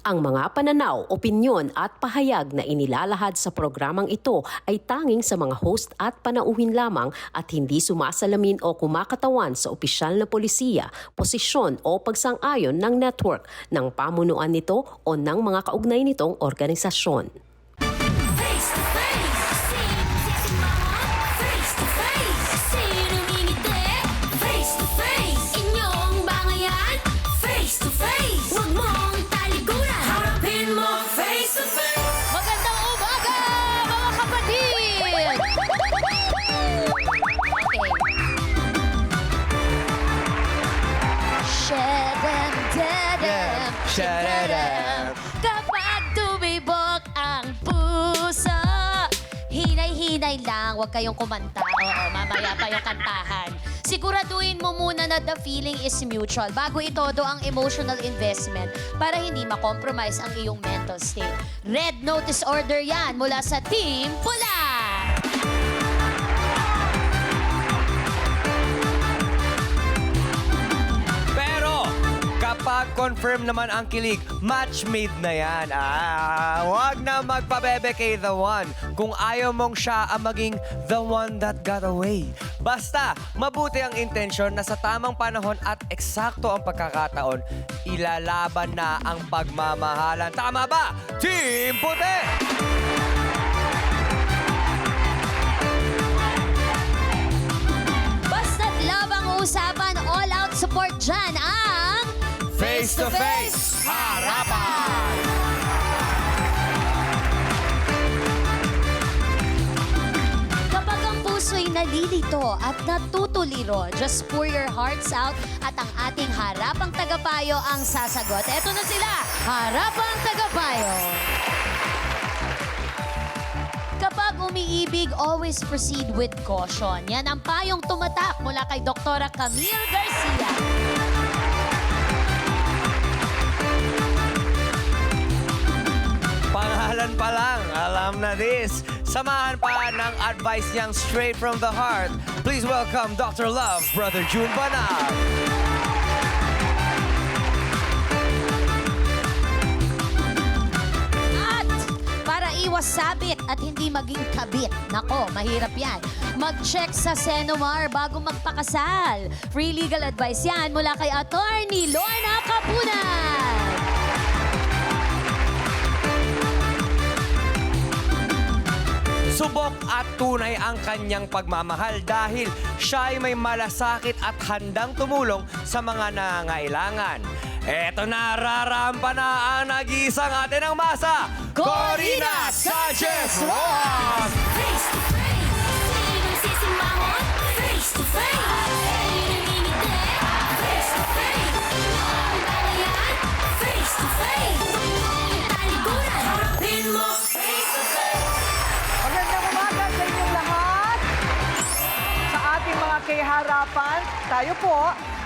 Ang mga pananaw, opinyon at pahayag na inilalahad sa programang ito ay tanging sa mga host at panauhin lamang at hindi sumasalamin o kumakatawan sa opisyal na polisiya, posisyon o pagsang-ayon ng network, ng pamunuan nito o ng mga kaugnay nitong organisasyon. Kapag tumibok ang puso, hinay-hinay lang, huwag kayong kumanta. Oo, mamaya pa yung kantahan. Siguraduhin mo muna na the feeling is mutual bago itodo ang emotional investment para hindi makompromise ang iyong mental state. Red notice order yan mula sa Team Pula! Kapag confirm naman ang kilig, match made na yan. Huwag na magpabebe kay the one kung ayaw mong siya ang maging the one that got away. Basta, mabuti ang intensyon na sa tamang panahon at eksakto ang pagkakataon, ilalaban na ang pagmamahalan. Tama ba? Team Puti! Basta't love ang usapan, all out support dyan ang Face to Face, Harapan! Kapag ang puso'y nalilito at natutuliro, just pour your hearts out at ang ating harapang tagapayo ang sasagot. Eto na sila, harapang tagapayo. Kapag umiibig, always proceed with caution. Yan ang payong tumatak mula kay Dr. Camille Garcia. Pangalan pa lang, alam na this. Samahan pa ng advice niyang straight from the heart. Please welcome Dr. Love, Brother June Banal. At para iwas sabit at hindi maging kabit, nako, mahirap yan. Mag-check sa Senomar bago magpakasal. Free legal advice yan mula kay Attorney Lorna Capunan. Subok at tunay ang kanyang pagmamahal dahil siya ay may malasakit at handang tumulong sa mga nangailangan. Eto na, rarampa na ang nag-iisang atin ng masa, Corina Sanchez Ross! Face to face, sinong sisimahon? Face to face, sinong ngingiti? Face to face, ang balayan? Face to face, yung talikuran, harapin mo. Face to face. Magandang umaga sa inyong lahat. Sa ating mga kiharapan, tayo po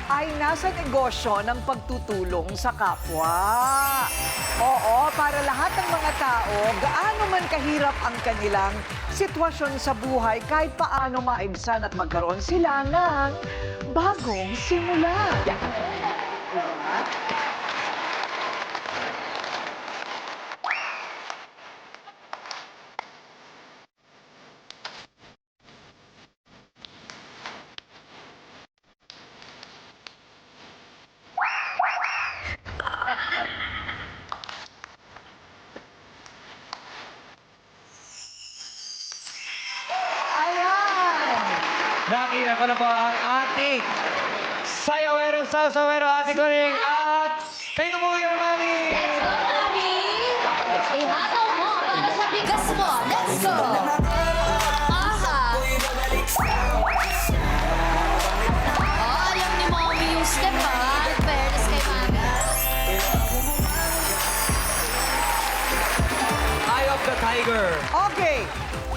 ay nasa negosyo ng pagtutulong sa kapwa. Oo, para lahat ng mga tao, gaano man kahirap ang kanilang sitwasyon sa buhay, kahit paano maibsan at magkaroon sila ng bagong simula. Diba? Ayan! Nakita ko na po ang ating sayawero, sasawero, Ate Coring at Pino mo yung mami! Ihataw mo para sa bigas mo. Let's go! Aha! Oh, alam ni Mommy yung step, ha? Fairness kay Mami. Eye of the Tiger. Okay,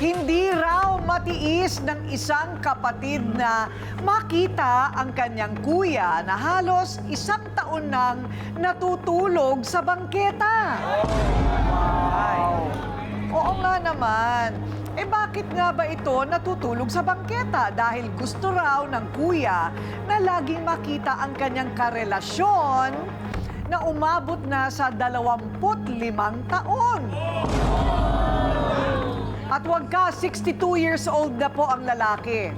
hindi raw matiis ng isang kapatid na makita ang kanyang kuya na halos 1 taon nang natutulog sa bangketa. Wow! Oo nga naman. Eh bakit nga ba ito natutulog sa bangketa? Dahil gusto raw ng kuya na laging makita ang kanyang karelasyon na umabot na sa 25 taon. At wag ka, 62 years old na po ang lalaki.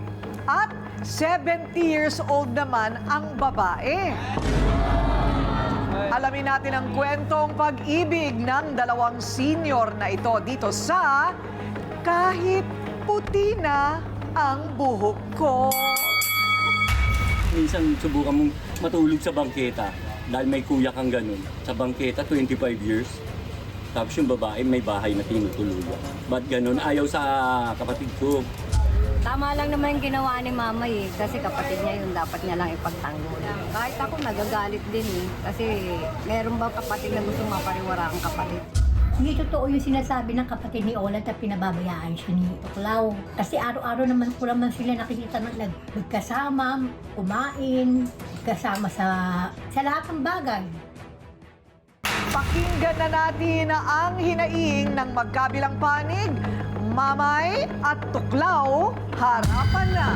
At 70 years old naman ang babae. Alamin natin ang kwentong pag-ibig ng dalawang senior na ito dito sa Kahit Puti Na ang Buhok Ko. Minsan subukan mong matulog sa bangketa dahil may kuya kang ganun. Sa bangketa, 25 years. Tapos yung babae may bahay na tinutuluyan. Ba't ganun? Ayaw sa kapatid ko. Tama lang naman yung ginawa ni mama eh. Kasi kapatid niya yun, dapat niya lang ipagtanggol. Kahit ako nagagalit din eh. Kasi meron bang kapatid na gusto mapariwara ang kapatid? Hindi totoo yung sinasabi ng kapatid ni Ola na pinababayaan siya ni Tuklaw. Kasi araw-araw naman ko naman sila nakikita na nagkasama, kumain, kasama sa lahat ng bagay. Pakinggan na natin ang hinaing ng magkabilang panig, Mamay at Tuklaw, harapan na.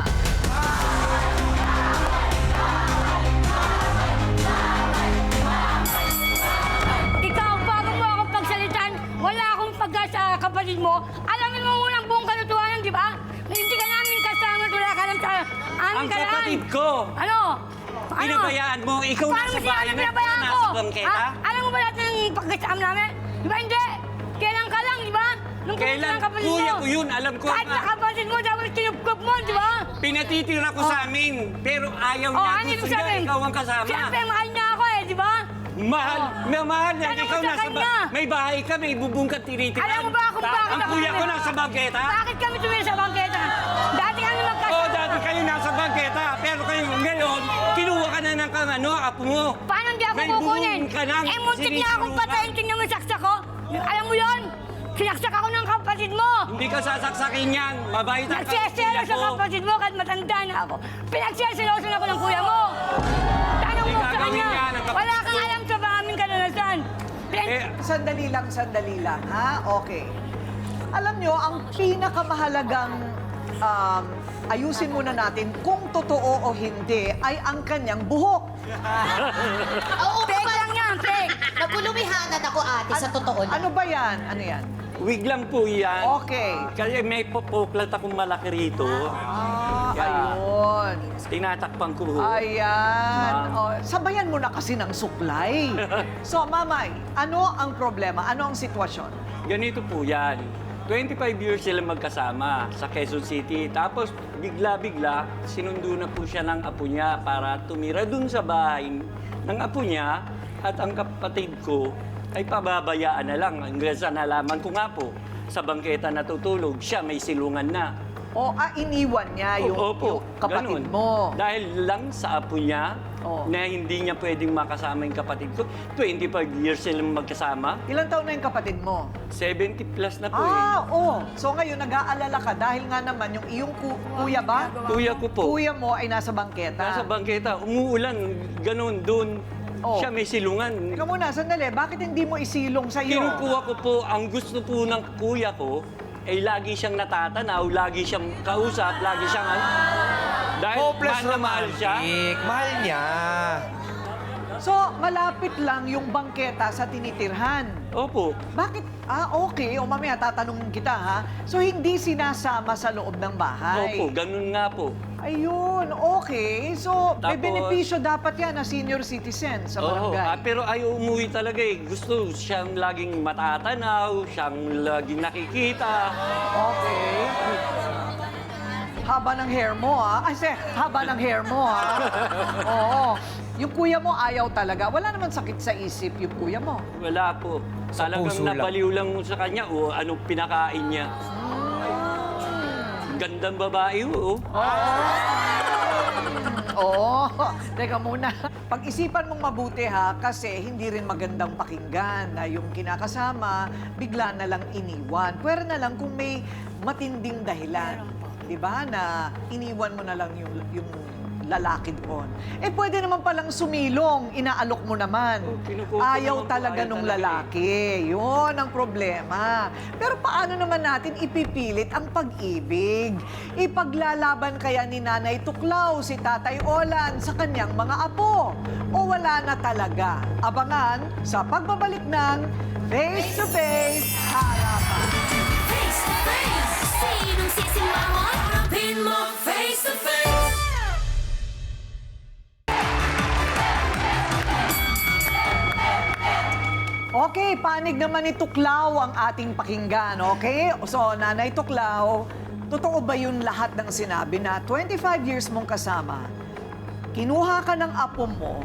Ikaw, bago mo ako pagsalitan, wala akong pagka sa kapatid mo. Alamin mo muna ang buong katotohanan, di ba? Na hindi ka namin kasama, wala ka lang sa aming Ang karaan. kapatid ko! Ano? Pinabayaan mo, ikaw Paano nasa mo bahay sinabi na pinabayaan ko? nasa bangketa? Ha? Alam mo ba lahat ng pagkasama namin? Di ba hindi? Kailan ka lang, di ba? Nung pumunta Kailan? ng kapatid Kuya mo. ko yun, alam ko Kahit nga. na kapatid mo, dapat kinupkup mo, di ba? Pinatitira ko sa amin, pero ayaw Oh, niya. ano Gusto ibig niya sabihin? ikaw ang kasama. Siyempre, mahal niya ako eh, di ba? Mahal, mahal na. Tanong mo Ikaw sa nasa kanya. may bahay ka, may bubong ka tinitiran. Alam mo ba kung bakit Ang ako kuya ko kami- nasa bangketa. Bakit kami tumira sa bangketa? Dati kami magkasama. Oo, dati kayo nasa bangketa, pero kayo ngayon, kinuha ka na ng apo mo. Paano hindi ako May kukunin? bubong ka lang, Eh, muntik na akong sinisinukan. patayin. Tingnan mo yung saksak ko. Alam mo yun? Sinaksak ako ng kapatid mo. Hindi ka sasaksakin yan. Mabait ang Nagseselo sa ko. kapatid mo kahit matanda na ako. Pinagseselosan ako ng kuya mo. Tanong mo Hindi sa gagawin kanya. yan ang kapatid Wala kang ko. alam sa aming karanasan. Sandali lang, ha? Okay. Alam nyo, ang pinakamahalagang ayusin muna natin kung totoo o hindi ay ang kanyang buhok. Oo, Fake lang yan, fake. nagulumihanan ako ate sa totoo na. Ano ba yan? Ano yan? Wig lang po yan. Okay. Kasi may pupuklat akong malaki rito. Yeah. Ayun. Tinatakpan ko. Ayan. Ma'am. Oh, sabayan mo na kasi ng suklay. So, Mamay, ano ang problema? Ano ang sitwasyon? Ganito po yan. 25 years sila magkasama sa Quezon City. Tapos bigla-bigla, sinundo na po siya ng apo niya para tumira dun sa bahay ng apo niya. At ang kapatid ko ay pababayaan na lang. Hanggang sa nalaman ko nga po, sa bangketa natutulog, siya may silungan na. O, iniwan niya yung, Opo, yung kapatid ganun. mo. Dahil lang sa apo niya, Oo. na hindi niya pwedeng makasama yung kapatid ko. 25 years silang magkasama. Ilang taon na yung kapatid mo? 70 plus na po So ngayon, nag-aalala ka dahil nga naman yung iyong kuya ba? Kuya ko po. Kuya mo ay nasa bangketa. Nasa bangketa, umuulan, ganun, doon. Oh. Siya may silungan. Ikaw muna, sandali. Bakit hindi mo isilong sa iyo? Kinukuha ko po, ang gusto po ng kuya ko, ay lagi siyang natatanaw, lagi siyang kausap, lagi siyang dahil Hopeless mahal na mahal siya. romantic. Mahal niya. So, malapit lang yung bangketa sa tinitirhan. Opo. Bakit? Okay. O mamaya tatanungin kita, ha? So, hindi sinasama sa loob ng bahay? Opo, ganun nga po. Ayun, okay. So, may Tapos- benepisyo dapat yan na senior citizen sa Oo, barangay. pero ayaw umuwi talaga eh. Gusto siyang laging matatanaw, siyang laging nakikita. Okay. Haba ng hair mo, ha? Haba ng hair mo, ha? Oo. Yung kuya mo ayaw talaga. Wala naman sakit sa isip yung kuya mo. Wala po. Sa Talagang puso lang. nabaliw lang sa kanya o anong pinakain niya. Gandang babae oh. Oo. Teka muna. Pag-isipan mong mabuti, ha? Kasi hindi rin magandang pakinggan na yung kinakasama, bigla na lang iniwan. Pwera na lang kung may matinding dahilan. Di ba? Na iniwan mo na lang yung lalaki doon. Eh, pwede naman palang sumilong, inaalok mo naman. Kinukuha Ayaw naman po, talaga ayaw nung talaga lalaki. Yun ang problema. Pero paano naman natin ipipilit ang pag-ibig? Ipaglalaban kaya ni Nanay Tuklaw si Tatay Olan sa kanyang mga apo? O wala na talaga? Abangan sa pagbabalik ng Face to Face Harapan. Face to face. Sinong sisimahon? Harapin mo face to face. Okay, panig naman ni Tuklaw ang ating pakinggan, okay? So, Nanay Tuklaw, totoo ba yun lahat ng sinabi na 25 years mong kasama, kinuha ka ng apo mo,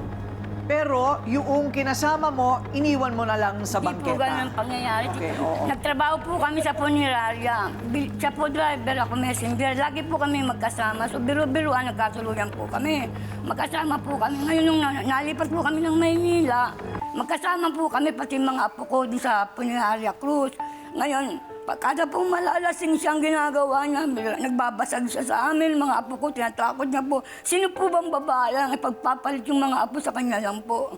pero yung kinasama mo, iniwan mo na lang sa Hindi po bangketa? ganun ang pangyayari. Okay, oo. Nagtrabaho po kami sa punerarya. Siya po driver, ako messenger. Lagi po kami magkasama. So biro-biroan, nagkasuluyan po kami. Magkasama po kami. Ngayon nung nalipat po kami ng Maynila, magkasama po kami pati mga apo ko doon sa punerarya Cruz. Ngayon, kada po malalasing siyang ginagawa niya, nagbabasag siya sa amin, mga apo ko, tinatakot niya po. Sino po bang babae ang ipagpapalit yung mga apo sa kanya lang po?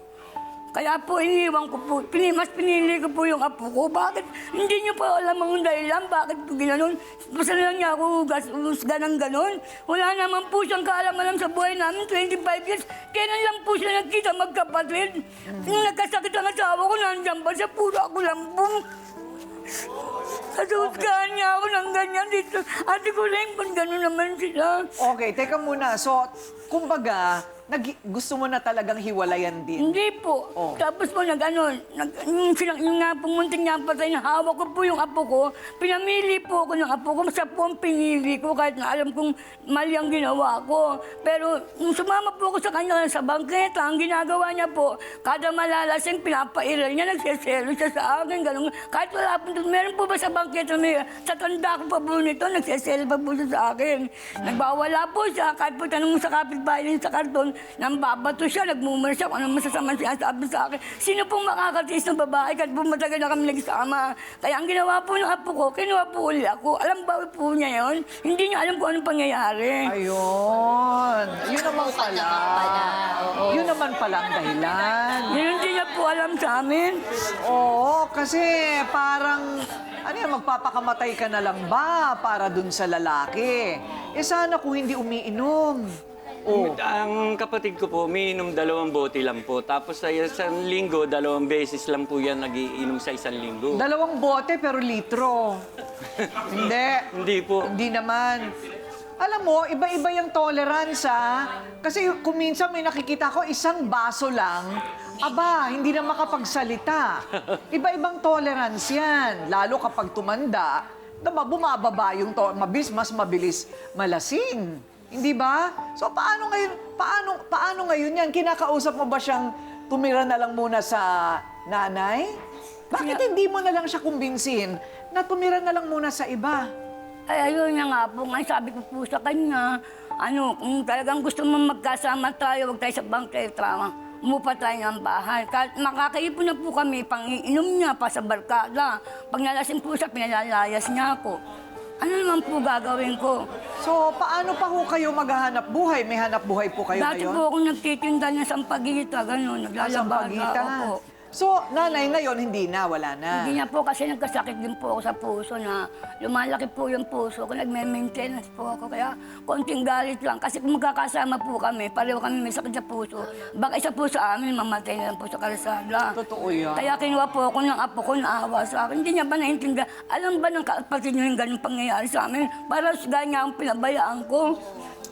Kaya po, iniwan ko po, mas pinili ko po yung apo ko. Bakit? Hindi niyo po alam ang dahilan, bakit po ginanon? Basta lang niya ako husga ng ganon. Wala naman po siyang kaalaman sa buhay namin, 25 years. Kailan lang po siya nagkita magkapatid. Nung nagkasakit ang asawa ko, nandiyan ba siya, puro ako lang po. Kasuskahan niya ako ng ganyan dito. Ate ko rin, kung gano'n naman sila. Okay, teka muna. So, kumbaga, gusto mo na talagang hiwalayan din? Hindi po. Oh. Tapos po yung nga pong munting niya patay, hawak ko po yung apo ko. Pinamili po ako ng apo ko. Sa po ang pinili ko kahit na alam kong mali ang ginawa ko. Pero nung sumama po ako sa kanya sa bangketa, ang ginagawa niya po, kada malalasing pinapairal niya, nagseselo siya sa akin. Ganun. Kahit wala po, meron po ba sa bangketa, sa tanda ko pa po nito, nagseselo pa po siya sa akin. Nagbawala po siya, kahit po tanong mo sa kapitbahay sa karton, nang babato siya, nagmumura siya, kung anong masasamang sinasabi sa akin. Sino pong makakatiis ng babae kahit po matagal na kami nagsama? Kaya ang ginawa po ng apo ko, kinuha po uli ako. Alam ba po niya yun? Hindi niya alam kung anong pangyayari. Ayun. Yun naman pala. Yun naman pala ang dahilan. Yun hindi niya po alam sa amin. Oo, kasi parang, ano yan, magpapakamatay ka na lang ba para dun sa lalaki? Eh sana kung hindi umiinom. Oh. Ang kapatid ko po, umiinom 2 bote lang po. Tapos sa isang linggo, 2 beses lang po yan nagiinom sa isang linggo. 2 bote pero litro. Hindi. Hindi po. Hindi naman. Alam mo, iba-iba yung tolerance, ha? Kasi kung minsan may nakikita ko, 1 baso lang, aba, hindi na makapagsalita. Iba-ibang tolerance yan. Lalo kapag tumanda, diba, bumababa yung mas mabilis malasing. Hindi ba? So paano ngayon yan? Kinakausap mo ba siyang tumira na lang muna sa nanay? Bakit hindi mo na lang siya kumbinsin na tumira na lang muna sa iba? Ay, ayun na nga po. Ngayon sabi ko po sa kanya, kung talagang gusto mo magkasama tayo, huwag tayo sa bangketa, umupa tayo ng bahay. Kahit makakaipon na po kami, pang-iinom niya pa sa barkada. Pag nalasing po siya, pinalalayas niya ako. Ano naman po gagawin ko? So, paano pa ho kayo maghahanap buhay? May hanap buhay po kayo Dati ngayon? po akong nagtitinda ng sampagita, gano'n, naglalabada Sampagita. ako. So, nanay ngayon, hindi na, wala na. Hindi niya po kasi nagkasakit din po ako sa puso na lumalaki po yung puso ko. Nagme-maintenance po ako. Kaya konting galit lang. Kasi kung magkakasama po kami, pareho kami may sakit sa puso. Baka isa po sa amin, mamatay na lang po sa kalsada. Totoo yan. Kaya kinuha po ako ng apo ko, naawa sa akin. Hindi niya ba naintindihan? Alam ba ng kapatid niyo yung ganung pangyayari sa amin? Para sa niya ang pinabayaan ko.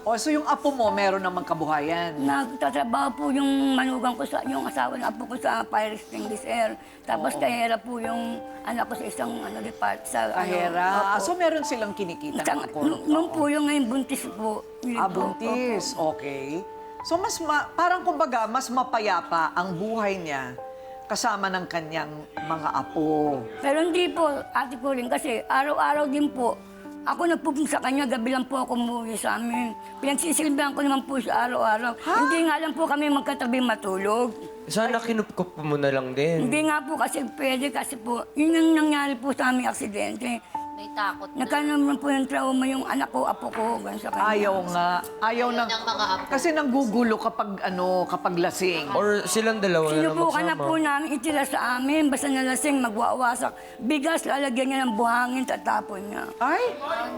O, so yung apo mo, meron namang kabuhayan. Nagtatrabaho po yung manugang ko sa yung asawa ng apo ko sa fire extinguisher. Tapos kahera po yung anak ko sa isang depart sa Kahera. So meron silang kinikita ng ako. Nung po yung ngayon buntis po. Buntis. Okay. So parang kumbaga, mas mapayapa ang buhay niya kasama ng kanyang mga apo. Pero hindi po, ate ko rin kasi araw-araw din po. Ako nagpupunta sa kanya, gabi lang po ako umuwi sa amin. Pinagsisilbihan ko naman po siya araw-araw. Hindi nga lang po kami magkatabi matulog. Sana kinupkup mo na lang din. Hindi nga po kasi pwede kasi po, yun ang nangyari po sa aming aksidente. May takot na. Nagkaroon naman po ng trauma yung anak ko, apo ko, ganun sa kanya. Ayaw nga. Ayaw ng... ng mga apo. Kasi nanggugulo kapag lasing. Or silang dalawa na lang Sinubukan na magsama. po namin itira sa amin. Basta nalasing, magwawasak. Bigas, lalagyan niya ng buhangin, tatapon niya. Ay,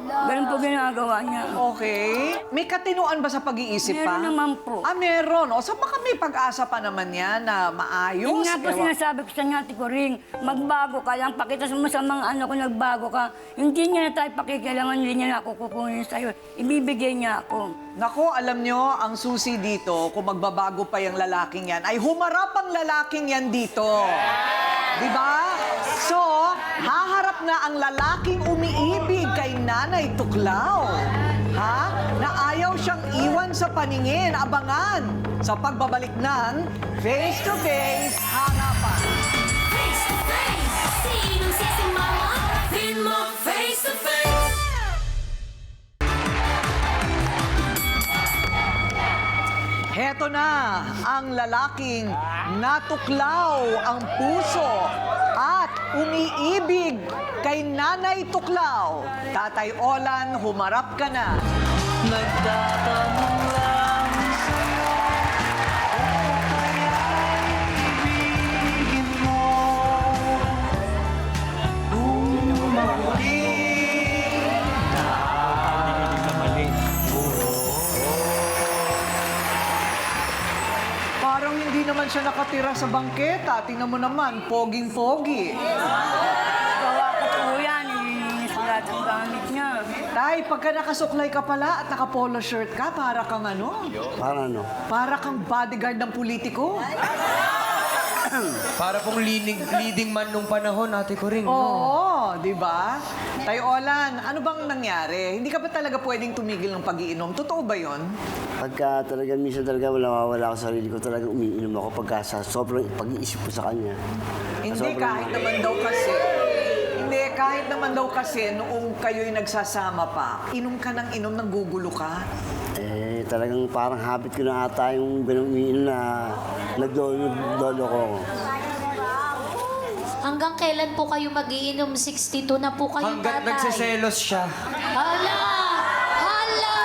Ganun po ginagawa niya. okay. May katinuan ba sa pag-iisip pa? Meron naman po. Meron. O, so baka may pag-asa pa naman yan na maayos. Yung nga po Ewan- sinasabi ko sa Ate Coring, magbago ka lang, pakita mo sa mga ano ko nagbago ka. Hindi niya na tayo pakikialaman, hindi niya na ako kukunin sa'yo. Ibibigay niya ako. Nako, alam nyo, ang susi dito, kung magbabago pa yung lalaking yan, ay humarap ang lalaking yan dito. Di ba? So, haharap na ang lalaking umiibig kay Nanay Tuklaw. Ha? Na ayaw siyang iwan sa paningin, abangan sa pagbabalik ng Face to Face Harapan. Face to face, sinong sisimahon? Feel mo face to face. Heto na ang lalaking natuklaw ang puso at umiibig kay Nanay Tuklaw. Tatay Olan, humarap ka na. Nagtatanong lang sa'yo kung kaya'y ibigin mo. Parang hindi naman siya nakatira sa bangketa. Tingnan mo naman, poging-pogi. Gawa ko po yan, nililinis ko lahat ang gamit niya. Tay, pagka nakasuklay ka pala at naka-polo shirt ka, para kang ano? Para ano? Para kang bodyguard ng politiko. Para pong leading man nung panahon, Ate Coring. no? Oo, di ba? Tay Olan, ano bang nangyari? Hindi ka ba talaga pwedeng tumigil ng pag-iinom? Totoo ba yon? Pagka talaga, minsan talaga wala ako sa sarili ko, talaga umiinom ako pagka sa sobrang pag-iisip ko sa kanya. Hindi, Sobrang- kahit naman daw kasi. Hindi, kahit naman daw kasi noong kayo'y nagsasama pa, inom ka ng inom, nanggugulo ka. Talagang parang habit ko na ata yung ganung umiinom na nagdolo ko. Hanggang kailan po kayo magiinom? 62 na po kayo, Hanggat tatay. nagsiselos siya. Hala! Hala!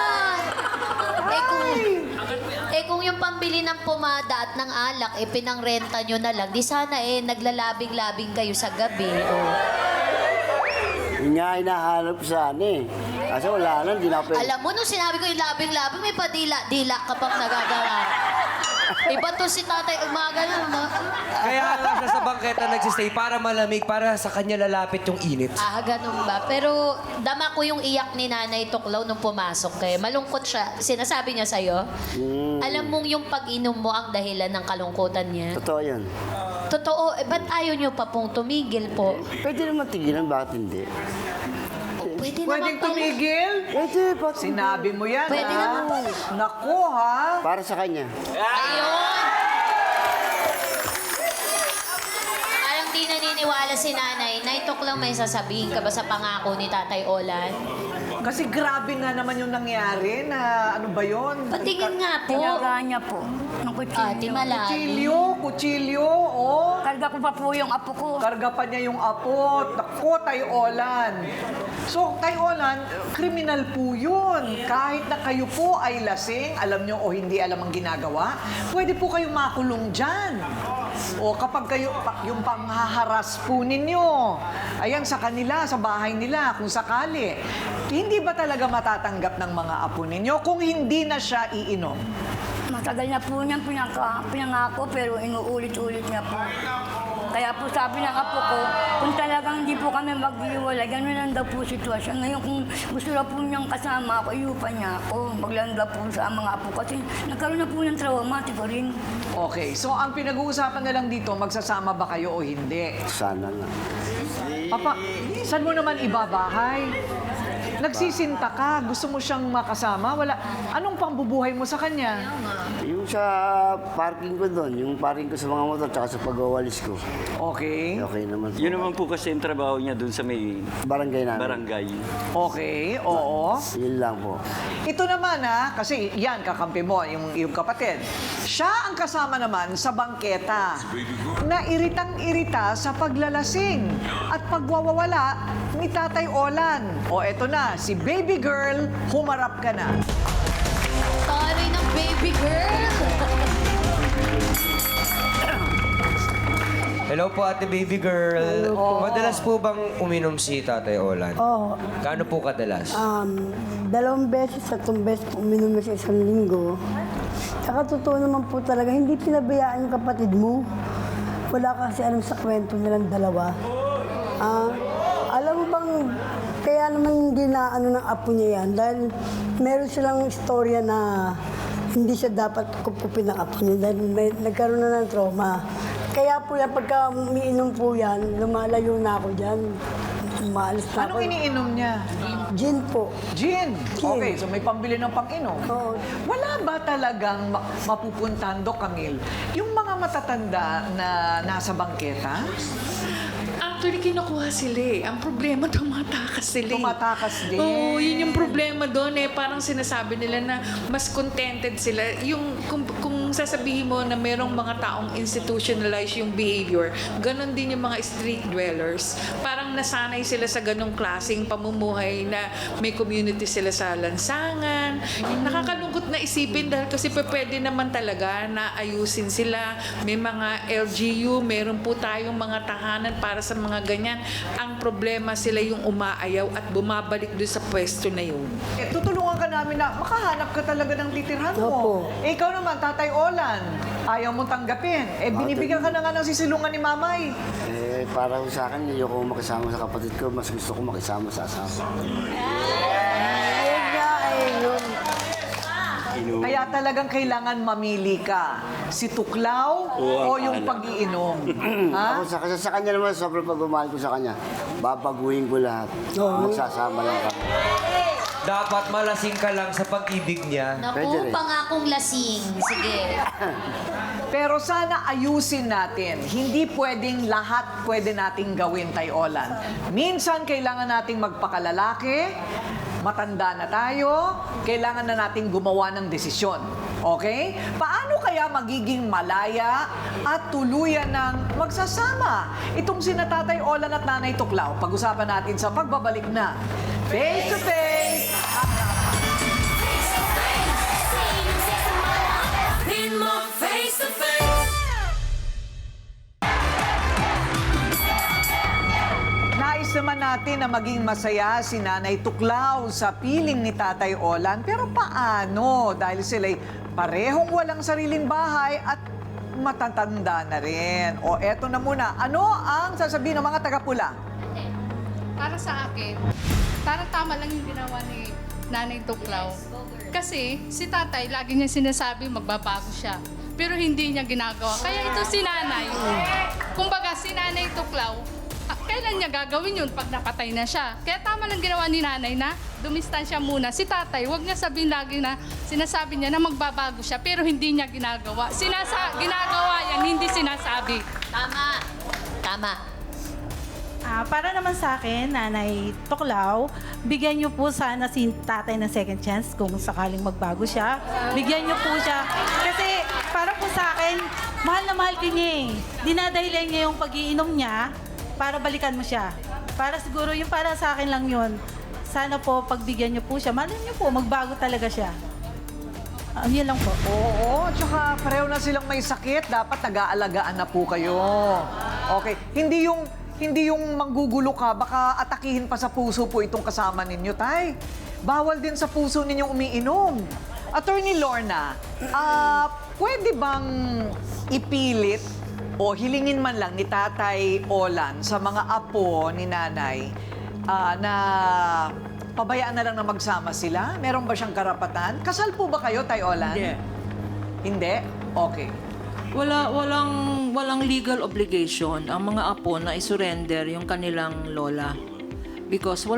Kung yung pambili ng pomada at ng alak, pinangrenta nyo na lang, di sana naglalabing-labing kayo sa gabi. Oh. Yun nga hinahanap ko sana eh. Kasi wala na, hindi na pwede. Alam mo, nung sinabi ko yung labing-labing, may padila-dila ka pang nagagawa. Iba to si tatay umaga lang, no? Kaya lang siya sa bangketa nagsistay para malamig, para sa kanya lalapit yung init. Ganun ba? Pero dama ko yung iyak ni Nanay Tuklaw nung pumasok kayo. Malungkot siya. Sinasabi niya sa'yo? Alam mong yung pag-inom mo ang dahilan ng kalungkutan niya? Totoo yan. Totoo. Ba't ayaw niyo pa pong tumigil po? Pwede naman tigilan, bakit hindi? Pwede Pwedeng naman pala. tumigil? Pwede, bakit hindi? Sinabi mo yan, Pwede ha? naman. Naku, ha? Para sa kanya. Ayun! Parang di naniniwala si Nanay. Nay Tuklaw, may sasabihin ka ba sa pangako ni Tatay Olan? Kasi grabe nga naman yung nangyari na ano ba yun? Patingin nga po. Tinaga niya po. Ng Ate kutsilyo. Malalim. Kutsilyo, oh. Karga ko pa po yung apo ko. Karga pa niya yung apo. Naku, Tay Olan. So, Tay Olan, kriminal po yun. Kahit na kayo po ay lasing, alam nyo o hindi alam ang ginagawa, pwede po kayong makulong dyan. O kapag kayo, yung panghaharas po ninyo, ayan sa kanila, sa bahay nila, kung sakali, hindi ba talaga matatanggap ng mga apo ninyo kung hindi na siya iinom? Matagal na po niyang pinangako pero inuulit-ulit niya po. Kaya po sabi ng apo ko, kung talagang hindi po kami maghiwalay, gano'n lang daw po sitwasyon. Ngayon kung gusto na po niyang kasama ako, iyupa niya ako. Maglanda po sa mga apo kasi nagkaroon na po ng trauma, Ate Coring. Okay, so ang pinag-uusapan na lang dito, magsasama ba kayo o hindi? Sana nga. Papa, saan mo naman ibabahay? Nagsisinta ka, gusto mo siyang makasama, wala. Anong pangbubuhay mo sa kanya? Yung sa parking ko doon, yung parking ko sa mga motor, tsaka sa pag-awalis ko. Okay. Okay naman po. Yun naman po kasi yung trabaho trabaho niya dun sa may Barangay namin. barangay. Okay, oo. Yun lang po. Ito naman kasi yan, kakampi mo, yung kapatid. Siya ang kasama naman sa bangketa na iritang-irita sa paglalasing at pagwawawala ni Tatay Olan. O eto na, si baby girl, humarap ka na. Taray ng baby girl. Hello po, ate baby girl. Madalas po bang uminom si Tatay Olan? Oo. Gaano po kadalas? 2 beses, 3 beses po uminom na sa isang linggo. Saka totoo naman po talaga, hindi pinabayaan yung kapatid mo. Wala kasi alam sa kwento nilang dalawa. Alam mo bang, kaya naman hindi na ano ng apo niya yan. Dahil meron silang istorya na hindi siya dapat kupupin ng apo niya. Dahil nagkaroon na ng trauma. Kaya po yan, pagka umiinom po yan, lumalayo na ako dyan. Umaalis na ako. Anong iniinom niya? Gin po. Gin. Gin. Okay, so may pambili ng pang-inom. Oo. Wala ba talagang mapupuntahan, Doc Camille, yung mga matatanda na nasa bangketa? Actually, kinukuha sila eh. Ang problema, tumatakas sila eh. Tumatakas din. Oo, yun yung problema doon eh. Parang sinasabi nila na mas contented sila. Yung, kung sasabihin mo na merong mga taong institutionalized yung behavior, ganon din yung mga street dwellers. Parang nasanay sila sa ganong klaseng pamumuhay na may community sila sa lansangan. Nakakalungkot na isipin dahil kasi pwede naman talaga na ayusin sila. May mga LGU, meron po tayong mga tahanan para sa mga ganyan. Ang problema sila yung umaayaw at bumabalik doon sa pwesto na yun. Tutulungan ka namin na makahanap ka talaga ng titirhan mo. Opo. Ikaw naman, Tatay Olan, ayaw mo tanggapin. Binibigyan ka na nga ng sisilungan ni Mamay. Para sa akin, ayoko makisama sa kapatid ko. Mas gusto ko makisama sa asawa. Yun nga eh, yun. Kaya talagang kailangan mamili ka. Si Tuklaw o yung pag-iinom. Ha? Ako sa kanya naman, sobrang pagmamahal ko sa kanya. Babaguhin ko lahat. Magsasama lang kami. Dapat malasing ka lang sa pag-ibig niya. Pwede Naku, rin. pangakong lasing. Sige. Pero sana ayusin natin. Hindi pwedeng lahat pwede nating gawin, Tay Olan. Minsan kailangan nating magpakalalaki, matanda na tayo, kailangan na nating gumawa ng desisyon. Okay? Paano kaya magiging malaya at tuluyan ng magsasama? Itong sina Tatay Olan at Nanay Tuklaw. Pag-usapan natin sa pagbabalik na Face to Face. Nais naman natin na maging masaya si Nanay Tuklaw sa piling ni Tatay Olan. Pero paano? Dahil sila'y parehong walang sariling bahay at matatanda na rin. O eto na muna, ano ang sasabihin ng mga taga-pula? Para sa akin, parang tama lang yung ginawa ni Nanay Tuklaw. Kasi si tatay, lagi niya sinasabi magbabago siya. Pero hindi niya ginagawa. Kaya ito si nanay. Kumbaga, si Nanay Tuklaw, kailan niya gagawin yun pag napatay na siya? Kaya tama lang ginawa ni nanay na dumistansya muna. Si tatay, huwag niya sabihin lagi na sinasabi niya na magbabago siya pero hindi niya ginagawa. Ginagawa yan, hindi sinasabi. Tama. Tama. Para naman sa akin, Nanay Tuklaw, bigyan niyo po sana si tatay ng second chance kung sakaling magbago siya. Bigyan niyo po siya. Kasi para po sa akin, mahal na mahal ka niya eh. Dinadahilan niya yung pag-iinom niya para balikan mo siya. Para siguro yung para sa akin lang yun. Sana po pagbigyan niyo po siya. Malay niyo po, magbago talaga siya. Yun lang po. Oo, tsaka pareho na silang may sakit. Dapat nag-aalagaan na po kayo. Okay, hindi yung manggugulo ka, baka atakihin pa sa puso po itong kasama ninyo, Tay. Bawal din sa puso ninyong umiinom. Attorney Lorna, pwede bang ipilit o hilingin man lang ni Tatay Olan sa mga apo ni Nanay na pabayaan na lang na magsama sila? Meron ba siyang karapatan? Kasal po ba kayo, Tay Olan? Hindi. Hindi? Okay. Walang legal obligation ang mga apo na isurrender yung kanilang lola. Because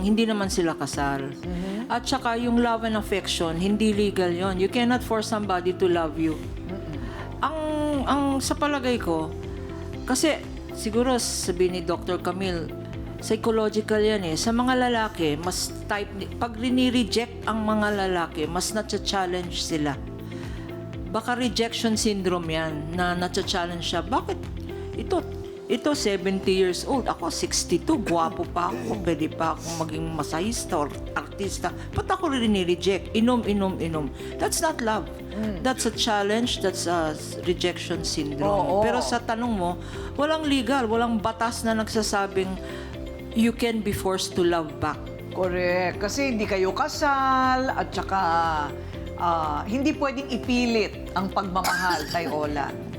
hindi naman sila kasal. At saka yung love and affection, hindi legal yon. You cannot force somebody to love you. Ang sa palagay ko, kasi siguro sabi ni Dr. Camille, psychological yan eh. Sa mga lalaki, mas pag rini-reject ang mga lalaki, mas na-challenge sila. Baka rejection syndrome yan, na na-challenge siya. Bakit? Ito 70 years old. Ako 62, gwapo pa ako. Pwede pa akong maging masahista or artista. Ba't ako rini-reject? Inom. That's not love. That's a challenge, that's a rejection syndrome. Oo. Pero sa tanong mo, walang legal, walang batas na nagsasabing you can be forced to love back. Correct. Kasi hindi kayo kasal at saka hindi pwedeng ipilit ang pagmamahal, Tay Olan.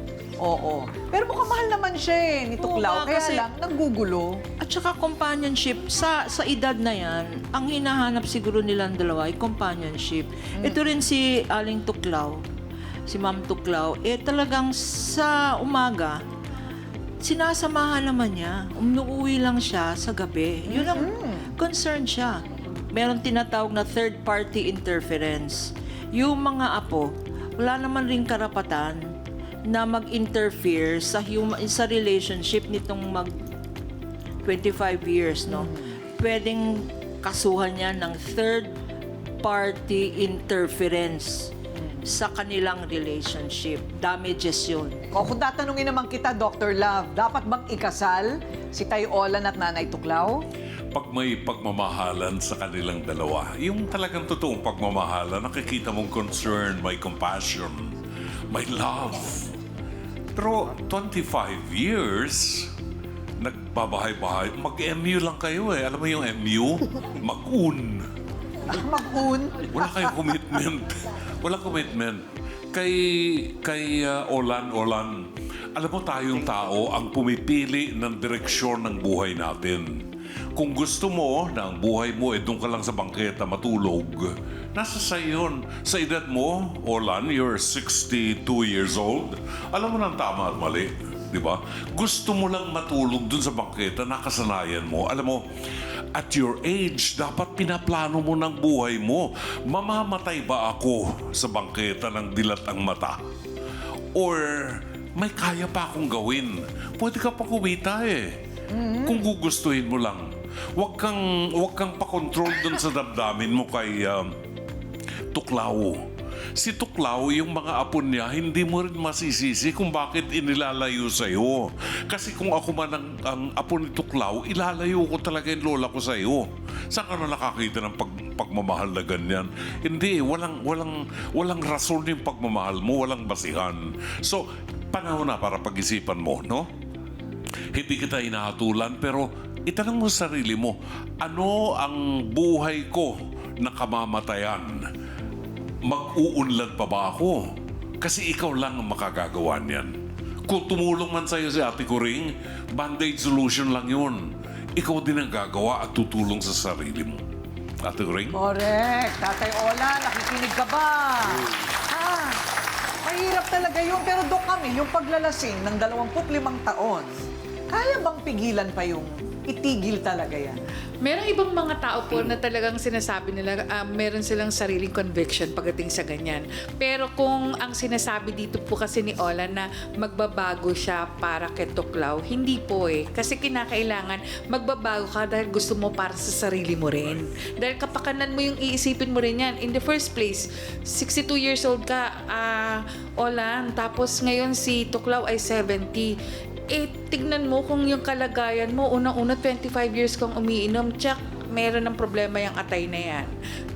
Oo. Pero mukhang mahal naman siya ni Tuklaw. Oo, Kaya kasi- lang, nanggugulo. At saka companionship, sa edad na yan, ang hinahanap siguro nilang dalawa ay companionship. Ito rin si Aling Tuklaw, si Ma'am Tuklaw, talagang sa umaga, sinasamahan naman niya. Umuwi lang siya sa gabi. Yun ang concern siya. Meron tinatawag na third-party interference. Yung mga apo, wala naman rin karapatan na mag-interfere sa relationship nitong 25 years, no? Pwedeng kasuhan niya ng third-party interference sa kanilang relationship. Damages yun. Kung tatanungin naman kita, Dr. Love, dapat bang ikasal si Tay Olan at Nanay Tuklaw? Pag may pagmamahalan sa kanilang dalawa, yung talagang totoong pagmamahalan, nakikita mong concern, may compassion, may love. Pero 25 years, nagbabahay-bahay, mag-MU lang kayo eh. Alam mo yung MU? Mag-un. Mag-un? Wala kayong commitment. Walang commitment. Kay Olan, alam mo tayong tao ang pumipili ng direksyon ng buhay natin. Kung gusto mo na ang buhay mo doon ka lang sa bangketa matulog, nasa sa'yo yun. Sa edad mo, Olan, you're 62 years old. Alam mo ng tama at mali, di ba? Gusto mo lang matulog doon sa bangketa, nakasanayan mo. Alam mo, at your age, dapat pinaplano mo ng buhay mo. Mamamatay ba ako sa bangketa ng dilat ang mata? Or may kaya pa akong gawin? Pwede ka pa kumita eh. Kung gugustuhin mo lang. Huwag kang pa-control dun sa damdamin mo kay Tuklaw. Si Tuklaw, yung mga apo niya, hindi mo rin masisisi kung bakit inilalayo sa'yo. Kasi kung ako man ang apo ni Tuklaw, ilalayo ko talaga yung lola ko sa'yo. Saan ka na nakakita ng pagmamahal na ganyan? Hindi, walang rason yung pagmamahal mo, walang basihan. So, panahon na para pag-isipan mo, no? Hindi kita hinahatulan, pero itanong mo sa sarili mo, ano ang buhay ko na kamamatayan? Mag-uunlad pa ba ako? Kasi ikaw lang ang makagagawa niyan. Kung tumulong man sa'yo si Ate Kuring, band-aid solution lang yun. Ikaw din ang gagawa at tutulong sa sarili mo. Ate Kuring? Correct. Tatay Olan, nakikinig ka ba? Mahirap talaga yun. Pero Dok kami, yung paglalasing ng 25 taon, kaya bang pigilan pa yung itigil talaga yan? Merong ibang mga tao po na talagang sinasabi nila meron silang sariling conviction pagdating sa ganyan. Pero kung ang sinasabi dito po kasi ni Olan na magbabago siya para kay Tuklaw, hindi po eh. Kasi kinakailangan magbabago ka dahil gusto mo para sa sarili mo rin. Dahil kapakanan mo yung iisipin mo rin yan. In the first place, 62 years old ka, Olan, tapos ngayon si Tuklaw ay 70. Tignan mo kung yung kalagayan mo, unang-una 25 years kang umiinom, tsak, meron ng problema yung atay na yan.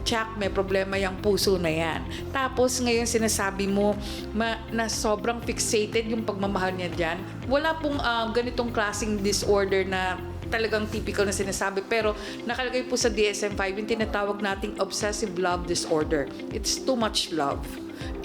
Tsak, may problema yung puso na yan. Tapos ngayon sinasabi mo na sobrang fixated yung pagmamahal niya dyan. Wala pong ganitong klaseng disorder na talagang typical na sinasabi. Pero nakalagay po sa DSM-5 yung tinatawag nating obsessive love disorder. It's too much love.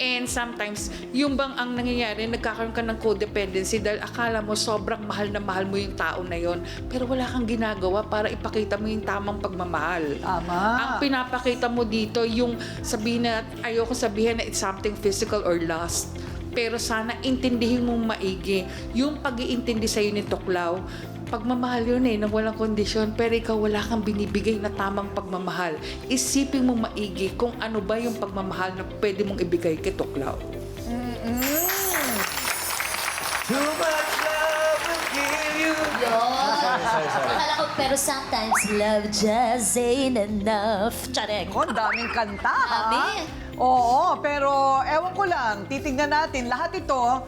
And sometimes, yung bang ang nangyayari, nagkakaroon ka ng codependency dahil akala mo sobrang mahal na mahal mo yung tao na yon, pero wala kang ginagawa para ipakita mo yung tamang pagmamahal. Tama. Ang pinapakita mo dito, yung sabihin na, ayoko sabihin na it's something physical or lust. Pero sana intindihin mong maigi. Yung pag-iintindi sa'yo ni Tuklaw, pagmamahal yun na walang kondisyon, pero ikaw wala kang binibigay na tamang pagmamahal. Isipin mo maigi kung ano ba yung pagmamahal na pwede mong ibigay kay Tuklaw. Too much love will kill you. Akala ko, pero sometimes love just ain't enough. Tsarek. Oh, daming kanta, ha? Dami. Oo, pero ewan ko lang, titignan natin. Lahat ito,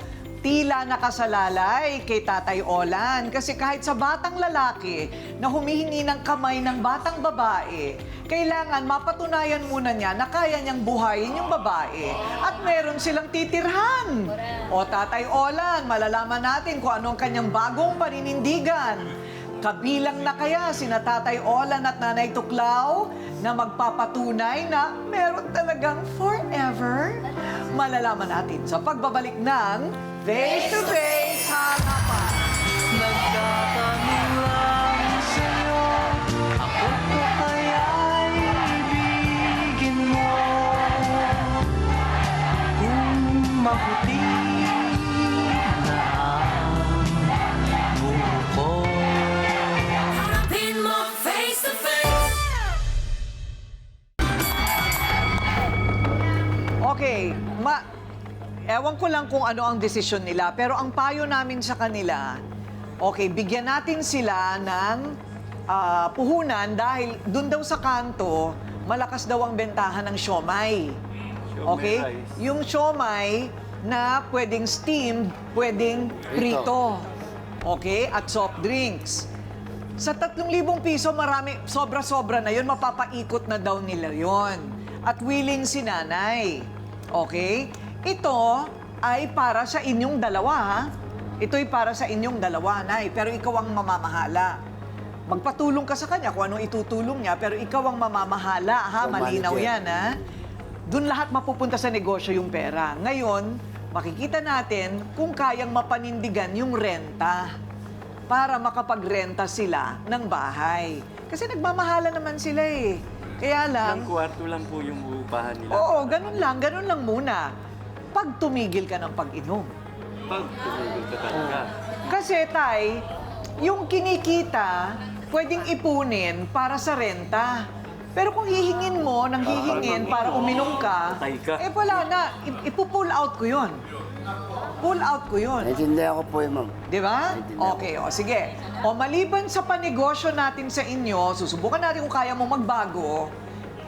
tila nakasalalay kay Tatay Olan. Kasi kahit sa batang lalaki na humihingi ng kamay ng batang babae, kailangan mapatunayan muna niya na kaya niyang buhayin yung babae. At meron silang titirhan. O Tatay Olan, malalaman natin kung ano ang kanyang bagong paninindigan. Kabilang na kaya sina Tatay Olan at Nanay Tuklaw na magpapatunay na meron talagang forever? Malalaman natin sa pagbabalik ng Face to Face Hanapan. Nagtatanong lang sa'yo, ako ko kaya'y ibigin mo. Kung maputi na ang buko. Harapin mo face to face. Okay, ewan ko lang kung ano ang desisyon nila, pero ang payo namin sa kanila, okay, bigyan natin sila ng puhunan dahil dun daw sa kanto, malakas daw ang bentahan ng siomay. Okay? Yung siomay na pwedeng steamed, pwedeng prito. Okay? At soft drinks. Sa 3,000 piso, marami, sobra-sobra na yun, mapapaikot na daw nila yon. At willing si nanay. Okay? Ito ay para sa inyong dalawa, ha? Ito'y para sa inyong dalawa, Nay. Pero ikaw ang mamamahala. Magpatulong ka sa kanya kung anong itutulong niya, pero ikaw ang mamamahala, ha? Malinaw yan, ha? Doon lahat mapupunta sa negosyo yung pera. Ngayon, makikita natin kung kayang mapanindigan yung renta para makapagrenta sila ng bahay. Kasi nagmamahala naman sila, eh. Kaya lang... Ilang kwarto lang po yung uupahan nila. Oo, ganun lang muna. Pag tumigil ka ng pag-inom. Pag tumigil ka talaga. Kasi, Tay, yung kinikita, pwedeng ipunin para sa renta. Pero kung hihingin mo, nang hihingin para uminom ka, Patay ka. eh wala na. Ipupull out ko yun. Pull out ko yun. Naintindihan ko po yun, ma'am. Di ba? Okay, o sige. O maliban sa panegosyo natin sa inyo, susubukan natin kung kaya mo magbago,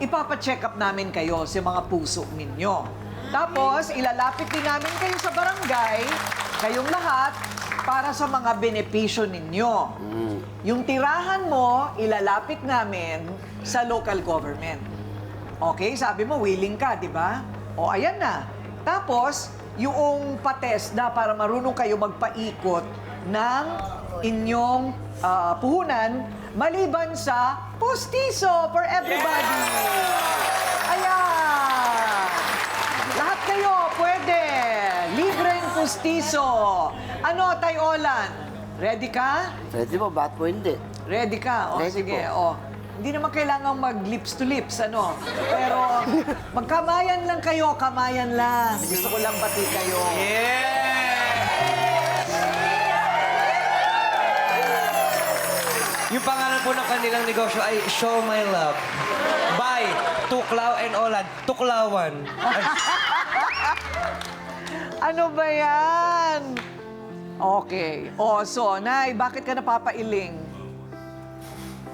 ipapacheck up namin kayo sa mga puso ninyo. Tapos, ilalapit din namin kayo sa barangay, kayong lahat, para sa mga benepisyo ninyo. Yung tirahan mo, ilalapit namin sa local government. Okay, sabi mo, willing ka, di ba? O, ayan na. Tapos, yung patesda para marunong kayo magpaikot ng inyong puhunan maliban sa pustiso for everybody. Ayan! Lahat kayo pwede. Libreng pustiso. Ano, Tay Olan? Ready ka? Ready po, bakit po hindi? Ready ka? O, Ready sige. po. O, hindi naman kailangan mag-lips to lips, ano? Pero magkamayan lang kayo, kamayan lang. Gusto ko lang bati kayo. Yung pangalan po ng kanilang negosyo ay Show My Love by Tuklaw and Olan. Tuklawan. Ano ba yan? Okay. O, so, Nay, bakit ka napapailing?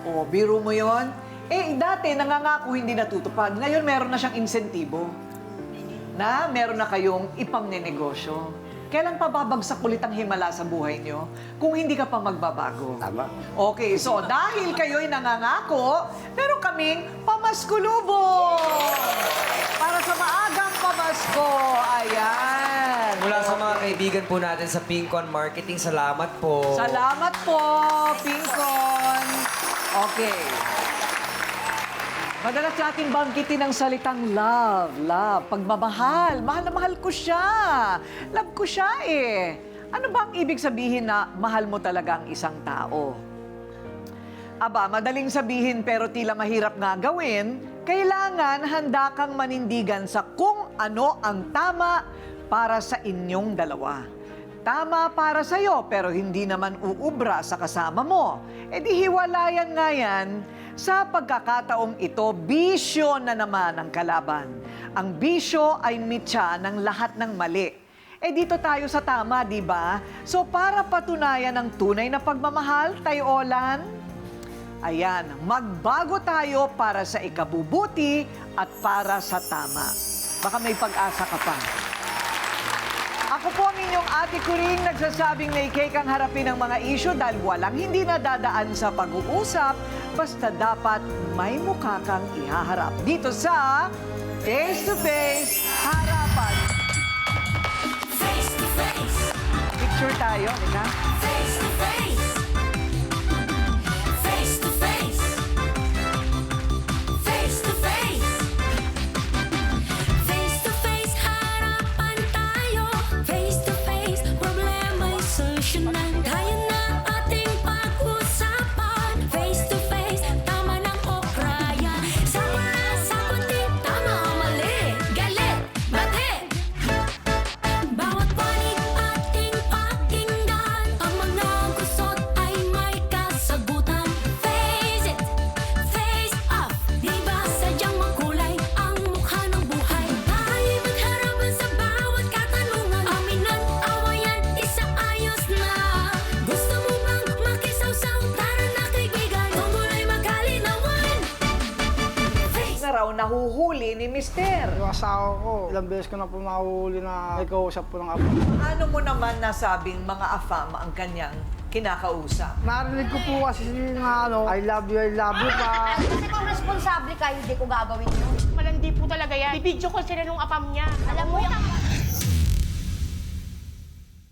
O, biro mo yon? Eh, dati nangangako hindi natutupad. Ngayon meron na siyang insentibo. Na meron na kayong ipamnenegosyo. Kailan pa babagsak ulit ang himala sa buhay niyo kung hindi ka pa magbabago? Tama. Okay, so dahil kayo'y nangangako, meron kaming pamaskulubong! Para sa maagang pamasko. Ayan. Mula sa mga kaibigan po natin sa Pincon Marketing, salamat po. Salamat po, Pincon. Okay. Madalas natin banggitin ang salitang love, love, pagmamahal. Mahal na mahal ko siya. Love ko siya eh. Ano ba ang ibig sabihin na mahal mo talaga ang isang tao? Aba, madaling sabihin pero tila mahirap nga gawin. Kailangan handa kang manindigan sa kung ano ang tama para sa inyong dalawa. Tama para sa'yo pero hindi naman uubra sa kasama mo. E di hiwalayan nga yan. Sa pagkakataong ito, bisyo na naman ang kalaban. Ang bisyo ay mitya ng lahat ng mali. dito tayo sa tama, di ba? So para patunayan ang tunay na pagmamahal, Tay Olan, ayan, magbago tayo para sa ikabubuti at para sa tama. Baka may pag-asa ka pa. Ako po ang inyong Ate Kuring, nagsasabing na ikay kang harapin ang mga isyu dahil walang hindi nadadaan sa pag-uusap, basta dapat may mukha kang ihaharap. Dito sa Face to Face Harapan. Face to face. Picture tayo, Nika. Face to face. Face to face. Face to face. Face to face, harapan tayo. Face to face, problema'y solusyonan. Kaya na ating pag-usapan. Face to face, tama ng okrayan. Sama na sa kundi, tama o mali. Galit, bati. Bawat panig ating pakinggan. Ang mga gusot ay may kasagutan. Face it, face off. Di ba sadyang makulay ang mukha ng buhay? Tayo'y magharapan sa bawat katanungan. Aminan, awayan, isaayos na. Gusto mo bang makisawsaw? Tara na kaibigan, tungkol ay magkalinawan. Na raw nahuhuli ni Mister. Yung asawa ko, ilang beses ko na po nahuhuli na may kausap po ng apo. Ano mo naman nasabing mga afam ang kanyang kinakausap? Narinig ko po kasi na I love you pa. Kasi kung responsable kayo, hindi ko gagawin yun. Malandi po talaga yan. Bibidyo ko sila nung apam niya. Alam mo yung